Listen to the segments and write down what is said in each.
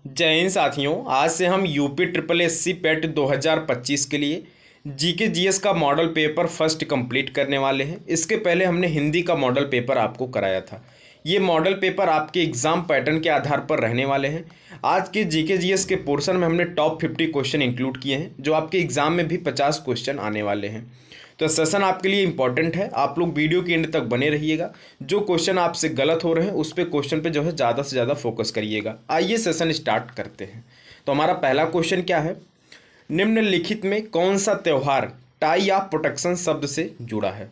जय हिंद साथियों। आज से हम यूपी ट्रिपल एससी पेट 2025 के लिए जीके जीएस का मॉडल पेपर फर्स्ट कंप्लीट करने वाले हैं। इसके पहले हमने हिंदी का मॉडल पेपर आपको कराया था। ये मॉडल पेपर आपके एग्जाम पैटर्न के आधार पर रहने वाले हैं। आज के जीके जीएस के पोर्शन में हमने टॉप 50 क्वेश्चन इंक्लूड किए हैं, जो आपके एग्जाम में भी 50 क्वेश्चन आने वाले हैं। तो सेशन आपके लिए इंपॉर्टेंट है, आप लोग वीडियो के एंड तक बने रहिएगा। जो क्वेश्चन आपसे गलत हो रहे हैं उस पे क्वेश्चन पे जो है ज़्यादा से ज़्यादा फोकस करिएगा। आइए सेशन स्टार्ट करते हैं। तो हमारा पहला क्वेश्चन क्या है, निम्नलिखित में कौन सा त्यौहार टाई ऑफ प्रोटेक्शन शब्द से जुड़ा है।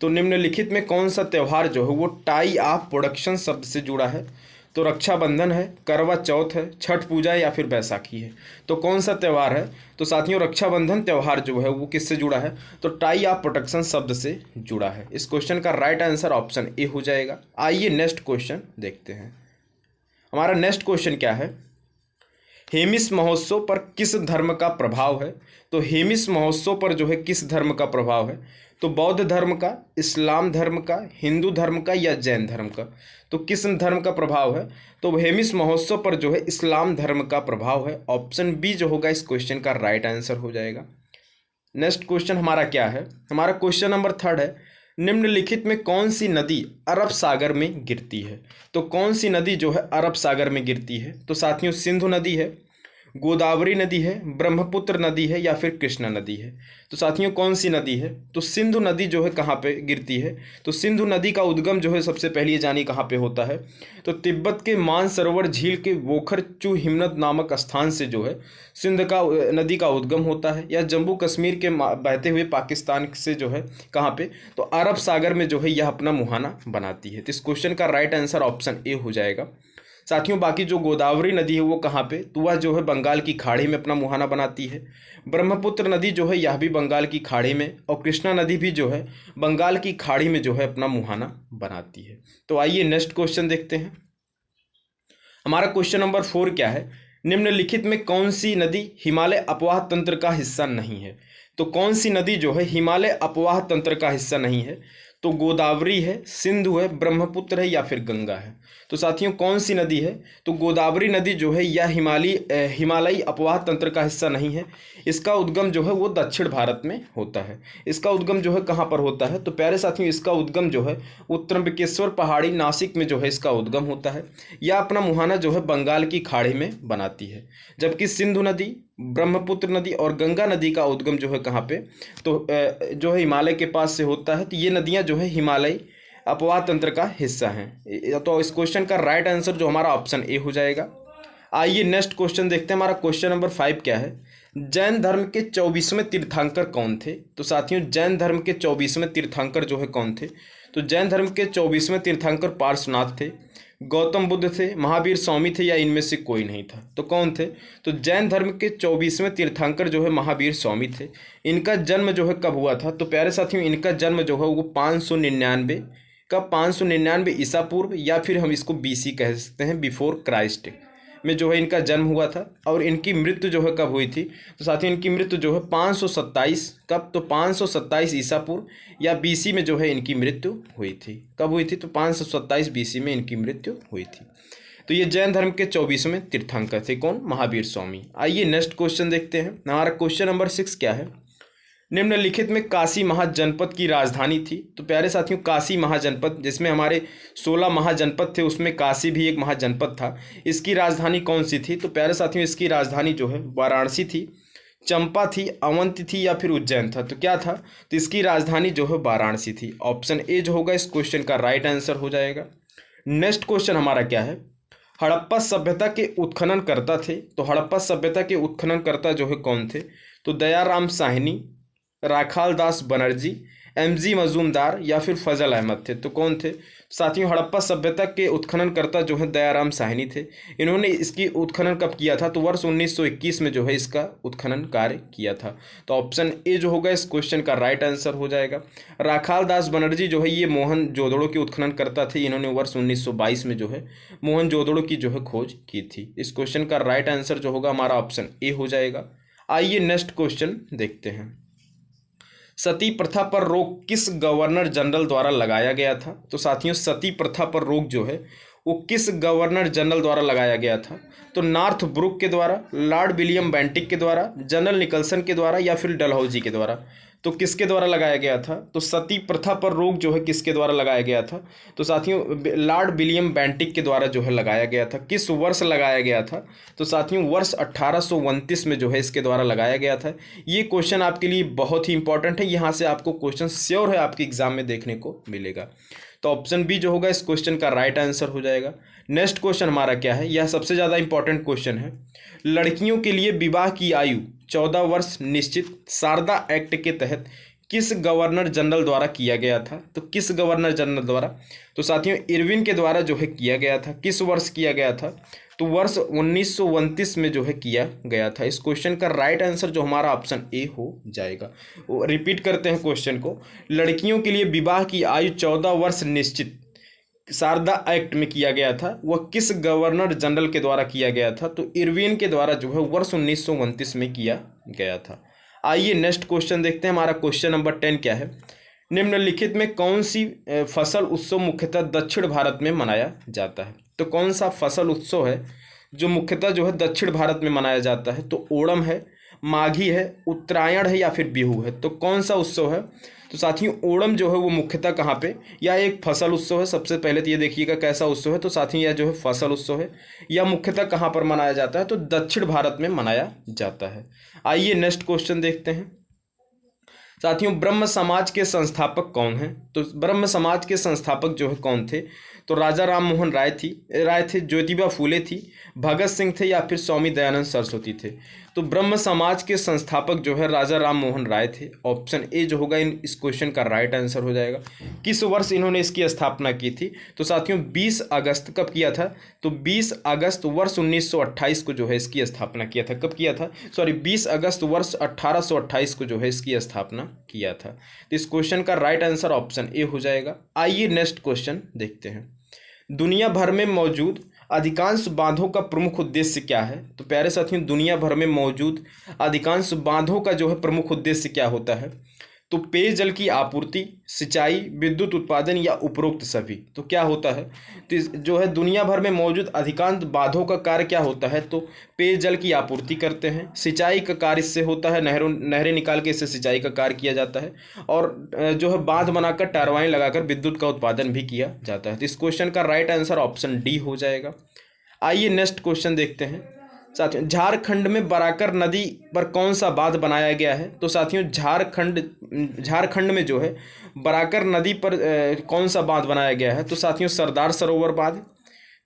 तो निम्नलिखित में कौन सा त्यौहार जो है वो टाई ऑफ प्रोटेक्शन शब्द से जुड़ा है। तो रक्षाबंधन है, करवा चौथ है, छठ पूजा है या फिर बैसाखी है। तो कौन सा त्यौहार है। तो साथियों रक्षाबंधन त्यौहार जो है वो किससे जुड़ा है, तो टाई ऑफ प्रोटेक्शन शब्द से जुड़ा है। इस क्वेश्चन का राइट आंसर ऑप्शन ए हो जाएगा। आइए नेक्स्ट क्वेश्चन देखते हैं। हमारा नेक्स्ट क्वेश्चन क्या है, हेमिस महोत्सव पर किस धर्म का प्रभाव है। तो हेमिस महोत्सव पर जो है किस धर्म का प्रभाव है। तो बौद्ध धर्म का, इस्लाम धर्म का, हिंदू धर्म का या जैन धर्म का। तो किस धर्म का प्रभाव है। तो हेमिस महोत्सव पर जो है इस्लाम धर्म का प्रभाव है। ऑप्शन बी जो होगा इस क्वेश्चन का राइट आंसर हो जाएगा। नेक्स्ट क्वेश्चन हमारा क्या है, हमारा क्वेश्चन नंबर 3 है, निम्नलिखित में कौन सी नदी अरब सागर में गिरती है। तो कौन सी नदी जो है अरब सागर में गिरती है। तो साथियों सिंधु नदी है, गोदावरी नदी है, ब्रह्मपुत्र नदी है या फिर कृष्णा नदी है। तो साथियों कौन सी नदी है। तो सिंधु नदी जो है कहाँ पे गिरती है। तो सिंधु नदी का उद्गम जो है सबसे पहले जानिए कहाँ पे होता है। तो तिब्बत के मानसरोवर झील के वोखरचू हिमनद नामक स्थान से जो है सिंध का नदी का उद्गम होता है, या जम्मू कश्मीर के बहते हुए पाकिस्तान से जो है कहाँ पे, तो अरब सागर में जो है यह अपना मुहाना बनाती है। तो इस क्वेश्चन का राइट आंसर ऑप्शन ए हो जाएगा। साथियों बाकी जो गोदावरी नदी है वो कहाँ पे, तो वह जो है बंगाल की खाड़ी में अपना मुहाना बनाती है। ब्रह्मपुत्र नदी जो है यह भी बंगाल की खाड़ी में, और कृष्णा नदी भी जो है बंगाल की खाड़ी में जो है अपना मुहाना बनाती है। तो आइए नेक्स्ट क्वेश्चन देखते हैं। हमारा क्वेश्चन नंबर 4 क्या है, निम्नलिखित में कौन सी नदी हिमालय अपवाह तंत्र का हिस्सा नहीं है। तो कौन सी नदी जो है हिमालय अपवाह तंत्र का हिस्सा नहीं है। तो गोदावरी है, सिंधु है, ब्रह्मपुत्र है या फिर गंगा है। तो साथियों कौन सी नदी है। तो गोदावरी नदी जो है यह हिमालयी अपवाह तंत्र का हिस्सा नहीं है। इसका उद्गम जो है वो दक्षिण भारत में होता है। इसका उद्गम जो है कहाँ पर होता है। तो प्यारे साथियों इसका उद्गम जो है उत्तरम्बकेश्वर पहाड़ी नासिक में जो है इसका उद्गम होता है। यह अपना मुहाना जो है बंगाल की खाड़ी में बनाती है। जबकि सिंधु नदी, ब्रह्मपुत्र नदी और गंगा नदी का उद्गम जो है कहाँ पे, तो जो है हिमालय के पास से होता है। तो ये नदियाँ जो है हिमालय अपवाह तंत्र का हिस्सा हैं। तो इस क्वेश्चन का राइट आंसर जो हमारा ऑप्शन ए हो जाएगा। आइए नेक्स्ट क्वेश्चन देखते हैं। हमारा क्वेश्चन नंबर 5 क्या है, जैन धर्म के 24वें तीर्थंकर कौन थे। तो साथियों जैन धर्म के 24वें तीर्थंकर जो है कौन थे। तो जैन धर्म के 24वें तीर्थंकर पार्श्वनाथ थे, गौतम बुद्ध थे, महावीर स्वामी थे या इनमें से कोई नहीं था। तो कौन थे। तो जैन धर्म के 24वें तीर्थंकर जो है महावीर स्वामी थे। इनका जन्म जो है कब हुआ था। तो प्यारे साथियों इनका जन्म जो है वो 599 का 599 ईसा पूर्व, या फिर हम इसको बीसी कह सकते हैं, बिफोर क्राइस्ट में जो है इनका जन्म हुआ था। और इनकी मृत्यु जो है कब हुई थी। तो साथियों इनकी मृत्यु जो है 527 कब, तो 527 ईसा पूर्व या बीसी में जो है इनकी मृत्यु हुई थी। कब हुई थी। तो 527 बीसी में इनकी मृत्यु हुई थी। तो ये जैन धर्म के 24वें तीर्थंकर थे, कौन, महावीर स्वामी। आइए नेक्स्ट क्वेश्चन देखते हैं। हमारा क्वेश्चन नंबर 6 क्या है, निम्नलिखित में काशी महाजनपद की राजधानी थी। तो प्यारे साथियों काशी महाजनपद, जिसमें हमारे 16 महाजनपद थे उसमें काशी भी एक महाजनपद था, इसकी राजधानी कौन सी थी। तो प्यारे साथियों इसकी राजधानी जो है वाराणसी थी, चंपा थी, अवंती थी या फिर उज्जैन था। तो क्या था। तो इसकी राजधानी जो है वाराणसी थी। ऑप्शन ए जो होगा इस क्वेश्चन का राइट आंसर हो जाएगा। नेक्स्ट क्वेश्चन हमारा क्या है, हड़प्पा सभ्यता के उत्खनन करता थे। तो हड़प्पा सभ्यता के उत्खनन करता जो है कौन थे। तो दयाराम साहनी, राखाल दास बनर्जी, एमजी मजूमदार या फिर फजल अहमद थे। तो कौन थे। साथियों हड़प्पा सभ्यता के उत्खनन करता जो है दयाराम साहनी थे। इन्होंने इसकी उत्खनन कब किया था। तो वर्ष 1921 में जो है इसका उत्खनन कार्य किया था। तो ऑप्शन ए जो होगा इस क्वेश्चन का राइट आंसर हो जाएगा। राखाल दास बनर्जी जो है ये मोहन जोदड़ो के उत्खनन करता थे। इन्होंने वर्ष 1922 में जो है मोहन जोदड़ो की जो है खोज की थी। इस क्वेश्चन का राइट आंसर जो होगा हमारा ऑप्शन ए हो जाएगा। आइए नेक्स्ट क्वेश्चन देखते हैं। सती प्रथा पर रोक किस गवर्नर जनरल द्वारा लगाया गया था। तो साथियों सती प्रथा पर रोक जो है वो किस गवर्नर जनरल द्वारा लगाया गया था? तो नॉर्थ ब्रुक के द्वारा, लॉर्ड विलियम बेंटिक के द्वारा, जनरल निकल्सन के द्वारा या फिर डलहौजी के द्वारा? तो किसके द्वारा लगाया गया था? तो सती प्रथा पर रोक जो है किसके द्वारा लगाया गया था? तो साथियों लॉर्ड विलियम बेंटिक के द्वारा जो है लगाया गया था। किस वर्ष लगाया गया था? तो साथियों वर्ष 1829 में जो है इसके द्वारा लगाया गया था। ये क्वेश्चन आपके लिए बहुत ही इंपॉर्टेंट है, यहाँ से आपको क्वेश्चन श्योर है आपके एग्जाम में देखने को मिलेगा। तो ऑप्शन बी जो होगा इस क्वेश्चन का राइट आंसर हो जाएगा। नेक्स्ट क्वेश्चन हमारा क्या है, यह सबसे ज़्यादा इंपॉर्टेंट क्वेश्चन है। लड़कियों के लिए विवाह की आयु 14 वर्ष निश्चित शारदा एक्ट के तहत किस गवर्नर जनरल द्वारा किया गया था? तो किस गवर्नर जनरल द्वारा? तो साथियों इरविन के द्वारा जो है किया गया था। किस वर्ष किया गया था? तो वर्ष 1929 में जो है किया गया था। इस क्वेश्चन का राइट आंसर जो हमारा ऑप्शन ए हो जाएगा। रिपीट करते हैं क्वेश्चन को। लड़कियों के लिए विवाह की आयु 14 वर्ष निश्चित शारदा एक्ट में किया गया था, वह किस गवर्नर जनरल के द्वारा किया गया था? तो इरविन के द्वारा जो है वर्ष 1929 में किया गया था। आइए नेक्स्ट क्वेश्चन देखते हैं। हमारा क्वेश्चन नंबर 10 क्या है, निम्नलिखित में कौन सी फसल उत्सव मुख्यतः दक्षिण भारत में मनाया जाता है? तो कौन सा फसल उत्सव है जो मुख्यतः जो है दक्षिण भारत में मनाया जाता है? तो ओणम है, माघी है, उत्तरायण है या फिर बिहू है? तो कौन सा उत्सव है? तो साथियों ओणम जो है वो मुख्यतः कहाँ पे, यह एक फसल उत्सव है। सबसे पहले तो ये देखिएगा कैसा उत्सव है। तो साथियों यह जो है फसल उत्सव है, यह मुख्यतः कहाँ पर मनाया जाता है? तो दक्षिण भारत में मनाया जाता है। आइए नेक्स्ट क्वेश्चन देखते हैं। साथियों ब्रह्म समाज के संस्थापक कौन हैं? तो ब्रह्म समाज के संस्थापक जो है कौन थे? तो राजा राम मोहन राय थे, ज्योतिबा फूले थी, भगत सिंह थे या फिर स्वामी दयानंद सरस्वती थे? तो ब्रह्म समाज के संस्थापक जो है राजा राम मोहन राय थे। ऑप्शन ए जो होगा इस क्वेश्चन का राइट आंसर हो जाएगा। किस वर्ष इन्होंने इसकी स्थापना की थी? तो साथियों 20 अगस्त कब किया था? तो 20 अगस्त वर्ष 1928 को जो है इसकी स्थापना किया था। कब किया था? 20 अगस्त वर्ष 1828 को जो है इसकी स्थापना किया था। तो इस क्वेश्चन का राइट आंसर ऑप्शन ए हो जाएगा। आइए नेक्स्ट क्वेश्चन देखते हैं। दुनिया भर में मौजूद अधिकांश बांधों का प्रमुख उद्देश्य क्या है? तो प्यारे साथियों दुनिया भर में मौजूद अधिकांश बांधों का जो है प्रमुख उद्देश्य क्या होता है? तो पेयजल की आपूर्ति, सिंचाई, विद्युत उत्पादन या उपरोक्त सभी? तो क्या होता है? तो जो है दुनिया भर में मौजूद अधिकांश बांधों का कार्य क्या होता है? तो पेयजल की आपूर्ति करते हैं, सिंचाई का कार्य इससे होता है, नहरें निकाल के इससे सिंचाई का कार्य किया जाता है, और जो है बांध बनाकर टरबाइन लगाकर विद्युत का उत्पादन भी किया जाता है। तो इस क्वेश्चन का राइट आंसर ऑप्शन डी हो जाएगा। आइए नेक्स्ट क्वेश्चन देखते हैं। साथियों झारखंड में बराकर नदी पर कौन सा बांध बनाया गया है? तो साथियों झारखंड में जो है बराकर नदी पर कौन सा बांध बनाया गया है? तो साथियों सरदार सरोवर बांध,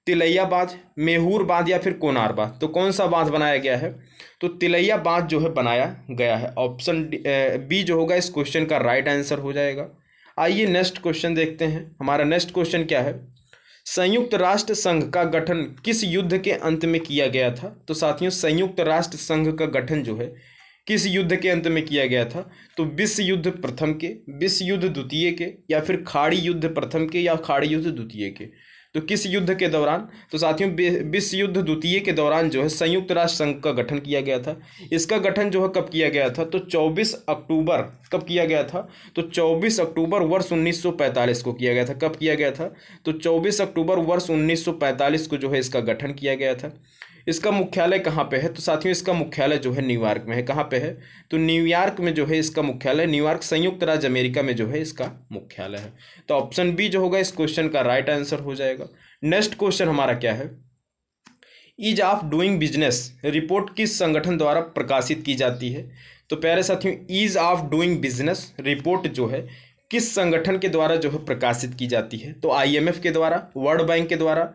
तिलैया बांध, मेहूर बांध या फिर कोनार बांध? तो कौन सा बांध बनाया गया है? तो तिलैया बांध जो है बनाया गया है। ऑप्शन बी जो होगा इस क्वेश्चन का राइट आंसर हो जाएगा। आइए नेक्स्ट क्वेश्चन देखते हैं। हमारा नेक्स्ट क्वेश्चन क्या है, संयुक्त राष्ट्र संघ का गठन किस युद्ध के अंत में किया गया था? तो साथियों संयुक्त राष्ट्र संघ का गठन जो है किस युद्ध के अंत में किया गया था? तो विश्व युद्ध प्रथम के, विश्व युद्ध द्वितीय के या फिर खाड़ी युद्ध प्रथम के या खाड़ी युद्ध द्वितीय के? तो किस युद्ध के दौरान? तो साथियों विश्व युद्ध द्वितीय के दौरान जो है संयुक्त राष्ट्र संघ का गठन किया गया था। इसका गठन जो है कब किया गया था? तो 24 अक्टूबर कब किया गया था? तो 24 अक्टूबर वर्ष 1945 को किया गया था। कब किया गया था? तो 24 अक्टूबर वर्ष 1945 को जो है इसका गठन किया गया था। इसका मुख्यालय कहाँ पे है? तो साथियों इसका मुख्यालय जो है न्यूयॉर्क में है। कहाँ पे है? तो न्यूयॉर्क में जो है इसका मुख्यालय, न्यूयॉर्क संयुक्त राज्य अमेरिका में जो है इसका मुख्यालय है। तो ऑप्शन बी जो होगा इस क्वेश्चन का राइट आंसर हो जाएगा। नेक्स्ट क्वेश्चन हमारा क्या है, ease of doing business report किस संगठन द्वारा प्रकाशित की जाती है? तो प्यारे साथियों ease of doing business report जो है किस संगठन के द्वारा जो है प्रकाशित की जाती है? तो IMF के द्वारा, वर्ल्ड बैंक के द्वारा,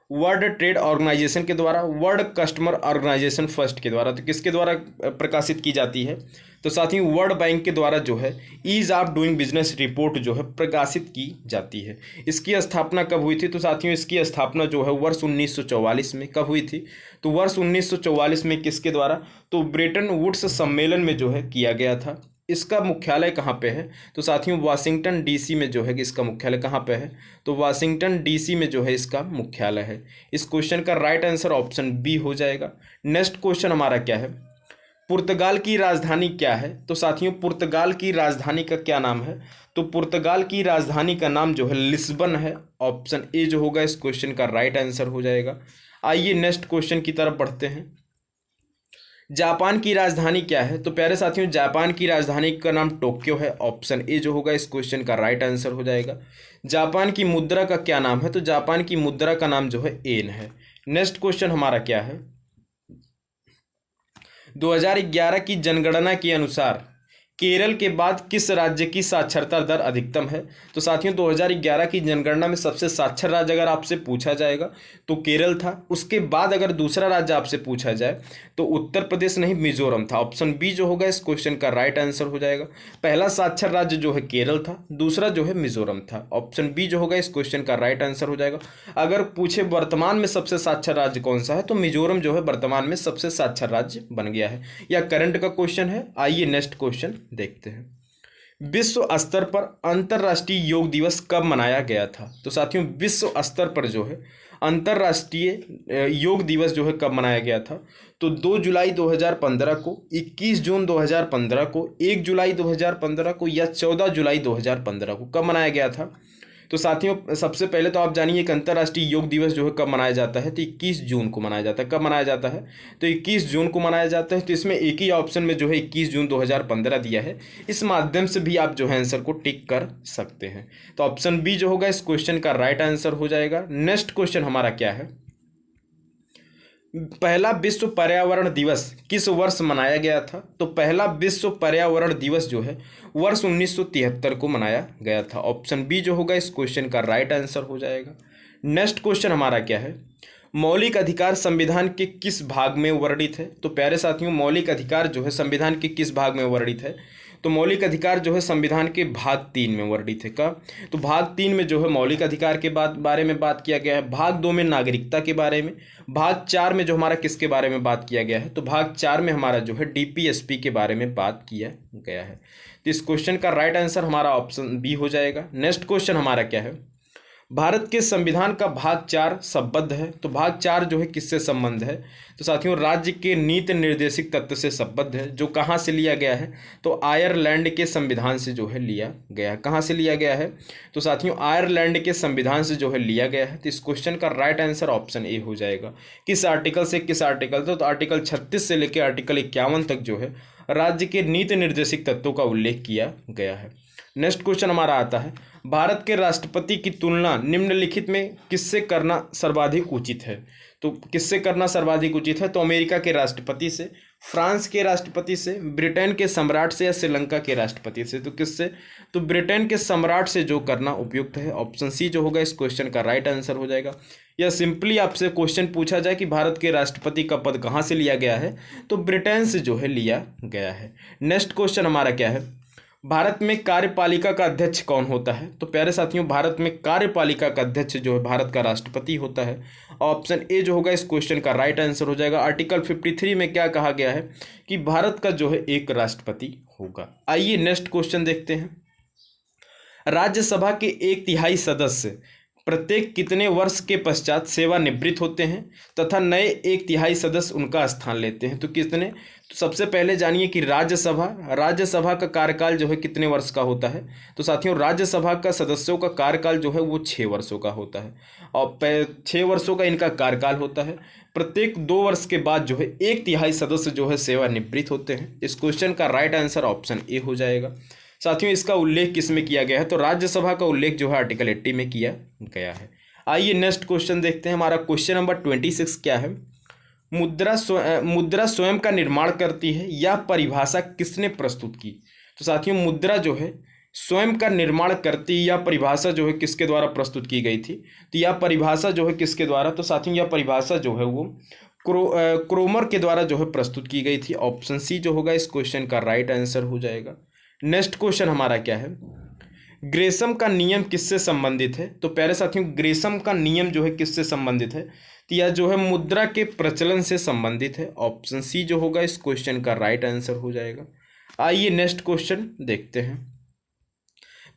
वर्ल्ड ट्रेड ऑर्गेनाइजेशन के द्वारा, वर्ल्ड कस्टमर ऑर्गेनाइजेशन फर्स्ट के द्वारा? तो किसके द्वारा प्रकाशित की जाती है? तो साथियों वर्ल्ड बैंक के द्वारा जो है ease of doing business report जो है प्रकाशित की जाती है। इसकी स्थापना कब हुई थी? तो साथियों इसकी स्थापना जो है वर्ष 1944 में। कब हुई थी? तो वर्ष 1944 में। किसके द्वारा? तो ब्रेटन वुड्स सम्मेलन में जो है किया गया था। इसका मुख्यालय कहाँ पे है? तो साथियों वाशिंगटन DC में जो है कि इसका मुख्यालय कहाँ पे है? तो वाशिंगटन DC में जो है इसका मुख्यालय है। इस क्वेश्चन का राइट आंसर ऑप्शन बी हो जाएगा। नेक्स्ट क्वेश्चन हमारा क्या है, पुर्तगाल की राजधानी क्या है? तो साथियों पुर्तगाल की राजधानी का क्या नाम है? तो पुर्तगाल की राजधानी का नाम जो है लिस्बन है। ऑप्शन ए जो होगा इस क्वेश्चन का राइट आंसर हो जाएगा। आइए नेक्स्ट क्वेश्चन की तरफ बढ़ते हैं। जापान की राजधानी क्या है? तो प्यारे साथियों जापान की राजधानी का नाम टोक्यो है। ऑप्शन ए जो होगा इस क्वेश्चन का राइट आंसर हो जाएगा। जापान की मुद्रा का क्या नाम है? तो जापान की मुद्रा का नाम जो है येन है। नेक्स्ट क्वेश्चन हमारा क्या है? 2011 की जनगणना के अनुसार केरल के बाद किस राज्य की साक्षरता दर अधिकतम है? तो साथियों 2011 की जनगणना में सबसे साक्षर राज्य अगर आपसे पूछा जाएगा तो केरल था। उसके बाद अगर दूसरा राज्य आपसे पूछा जाए तो उत्तर प्रदेश नहीं मिजोरम था। ऑप्शन बी जो होगा इस क्वेश्चन का राइट आंसर हो जाएगा। पहला साक्षर राज्य जो है केरल था, दूसरा जो है मिजोरम था। ऑप्शन बी जो होगा इस क्वेश्चन का राइट आंसर हो जाएगा। अगर पूछे वर्तमान में सबसे साक्षर राज्य कौन सा है तो मिजोरम जो है वर्तमान में सबसे साक्षर राज्य बन गया है। यह करंट का क्वेश्चन है। आइए नेक्स्ट क्वेश्चन देखते हैं। विश्व स्तर पर अंतर्राष्ट्रीय योग दिवस कब मनाया गया था? तो साथियों विश्व स्तर पर जो है अंतर्राष्ट्रीय योग दिवस जो है कब मनाया गया था? तो 2 जुलाई 2015 को, 21 जून 2015 को, 1 जुलाई 2015 को या 14 जुलाई 2015 को कब मनाया गया था? तो साथियों सबसे पहले तो आप जानिए कि अंतर्राष्ट्रीय योग दिवस जो है कब मनाया जाता है? तो 21 जून को मनाया जाता है। कब मनाया जाता है? तो 21 जून को मनाया जाता है। तो इसमें एक ही ऑप्शन में जो है 21 जून 2015 दिया है। इस माध्यम से भी आप जो है आंसर को टिक कर सकते हैं। तो ऑप्शन बी जो होगा इस क्वेश्चन का राइट आंसर हो जाएगा। नेक्स्ट क्वेश्चन हमारा क्या है? पहला विश्व पर्यावरण दिवस किस वर्ष मनाया गया था? तो पहला विश्व पर्यावरण दिवस जो है वर्ष 1973 को मनाया गया था। ऑप्शन बी जो होगा इस क्वेश्चन का राइट आंसर हो जाएगा। नेक्स्ट क्वेश्चन हमारा क्या है? मौलिक अधिकार संविधान के किस भाग में वर्णित है? तो प्यारे साथियों मौलिक अधिकार जो है संविधान के किस भाग में वर्णित है? तो मौलिक अधिकार जो है संविधान के भाग 3 में वर्णित है। का तो भाग 3 में जो है मौलिक अधिकार के बारे में बात किया गया है। भाग 2 में नागरिकता के बारे में। भाग 4 में जो हमारा किसके बारे में बात किया गया है? तो भाग 4 में हमारा जो है डीपीएसपी के बारे में बात किया गया है। तो इस क्वेश्चन का राइट आंसर हमारा ऑप्शन बी हो जाएगा। नेक्स्ट क्वेश्चन हमारा क्या है? भारत के संविधान का भाग 4 संबद्ध है। तो भाग 4 जो है किससे संबंध है? तो साथियों राज्य के नीति निर्देशिक तत्व से संबद्ध है। जो कहाँ से लिया गया है? तो आयरलैंड के संविधान से जो है लिया गया है। कहाँ से लिया गया है? तो साथियों आयरलैंड के संविधान से जो है लिया गया है। तो इस क्वेश्चन का राइट आंसर ऑप्शन ए हो जाएगा। किस आर्टिकल से किस आर्टिकल? तो आर्टिकल 36 से लेकर आर्टिकल 51 तक जो है राज्य के नीति निर्देशिक तत्वों का उल्लेख किया गया है। नेक्स्ट क्वेश्चन हमारा आता है, भारत के राष्ट्रपति की तुलना निम्नलिखित में किससे करना सर्वाधिक उचित है? तो किससे करना सर्वाधिक उचित है? तो अमेरिका के राष्ट्रपति से, फ्रांस के राष्ट्रपति से, ब्रिटेन के सम्राट से या श्रीलंका के राष्ट्रपति से? तो किससे? तो ब्रिटेन के सम्राट से जो करना उपयुक्त है। ऑप्शन सी जो होगा इस क्वेश्चन का राइट आंसर हो जाएगा। या सिंपली आपसे क्वेश्चन पूछा जाए कि भारत के राष्ट्रपति का पद कहाँ से लिया गया है? तो ब्रिटेन से जो है लिया गया है। नेक्स्ट क्वेश्चन हमारा क्या है? भारत में कार्यपालिका का अध्यक्ष कौन होता है? तो प्यारे साथियों भारत में कार्यपालिका का अध्यक्ष जो है भारत का राष्ट्रपति होता है। ऑप्शन ए जो होगा इस क्वेश्चन का राइट आंसर हो जाएगा। आर्टिकल 53 में क्या कहा गया है कि भारत का जो है एक राष्ट्रपति होगा। आइए नेक्स्ट क्वेश्चन देखते हैं। राज्यसभा के 1/3 सदस्य प्रत्येक कितने वर्ष के पश्चात सेवानिवृत्त होते हैं तथा नए 1/3 सदस्य उनका स्थान लेते हैं? तो कितने? तो सबसे पहले जानिए कि राज्यसभा का कार्यकाल जो है कितने वर्ष का होता है? तो साथियों राज्यसभा का सदस्यों का कार्यकाल जो है वो 6 वर्षों का होता है और 6 वर्षों का इनका कार्यकाल होता है। प्रत्येक 2 वर्ष के बाद जो है 1/3 सदस्य जो है सेवानिवृत्त होते हैं। इस क्वेश्चन का राइट आंसर ऑप्शन ए हो जाएगा। साथियों इसका उल्लेख किस में किया गया है? तो राज्यसभा का उल्लेख जो है आर्टिकल 80 में किया गया है। आइए नेक्स्ट क्वेश्चन देखते हैं। हमारा क्वेश्चन नंबर 26 क्या है? मुद्रा स्वयं का निर्माण करती है, यह परिभाषा किसने प्रस्तुत की? तो साथियों मुद्रा जो है स्वयं का निर्माण करती है, यह परिभाषा जो है किसके द्वारा प्रस्तुत की गई थी? तो यह परिभाषा जो है किसके द्वारा? तो साथियों यह परिभाषा जो है वो क्रोमर के द्वारा जो है प्रस्तुत की गई थी। ऑप्शन सी जो होगा इस क्वेश्चन का राइट आंसर हो जाएगा। नेक्स्ट क्वेश्चन हमारा क्या है? ग्रेसम का नियम किससे संबंधित है? तो प्यारे साथियों ग्रेसम का नियम जो है किससे संबंधित है? तो यह जो है मुद्रा के प्रचलन से संबंधित है। ऑप्शन सी जो होगा इस क्वेश्चन का राइट आंसर हो जाएगा। आइए नेक्स्ट क्वेश्चन देखते हैं।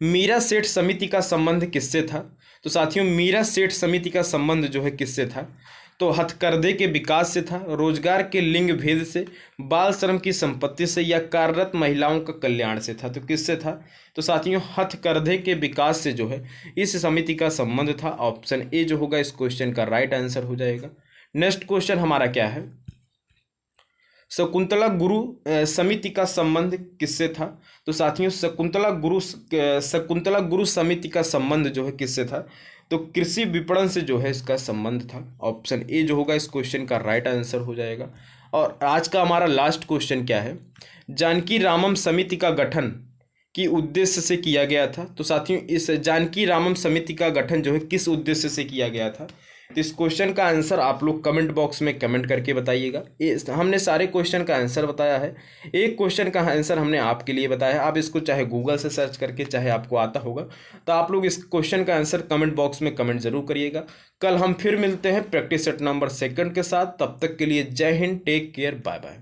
मीरा सेठ समिति का संबंध किससे था? तो साथियों मीरा सेठ समिति का संबंध जो है किससे था? तो हथकरघे के विकास से था, रोजगार के लिंग भेद से, बाल श्रम की संपत्ति से, या कार्यरत महिलाओं का कल्याण से था। तो किससे था? तो साथियों हथकरघे के विकास से जो है इस समिति का संबंध था। ऑप्शन ए जो होगा इस क्वेश्चन का राइट आंसर हो जाएगा। नेक्स्ट क्वेश्चन हमारा क्या है? शकुंतला गुरु समिति का संबंध किससे था? तो साथियों शकुंतला गुरु समिति का संबंध जो है किससे था? तो कृषि विपणन से जो है इसका संबंध था। ऑप्शन ए जो होगा इस क्वेश्चन का राइट आंसर हो जाएगा। और आज का हमारा लास्ट क्वेश्चन क्या है? जानकी रामम समिति का गठन की उद्देश्य से किया गया था। तो साथियों इस जानकी रामम समिति का गठन जो है किस उद्देश्य से किया गया था? तो इस क्वेश्चन का आंसर आप लोग कमेंट बॉक्स में कमेंट करके बताइएगा। हमने सारे क्वेश्चन का आंसर बताया है, एक क्वेश्चन का आंसर हमने आपके लिए बताया है। आप इसको चाहे गूगल से सर्च करके चाहे आपको आता होगा, तो आप लोग इस क्वेश्चन का आंसर कमेंट बॉक्स में कमेंट जरूर करिएगा। कल हम फिर मिलते हैं प्रैक्टिस सेट नंबर 2 के साथ। तब तक के लिए जय हिंद, टेक केयर, बाय बाय।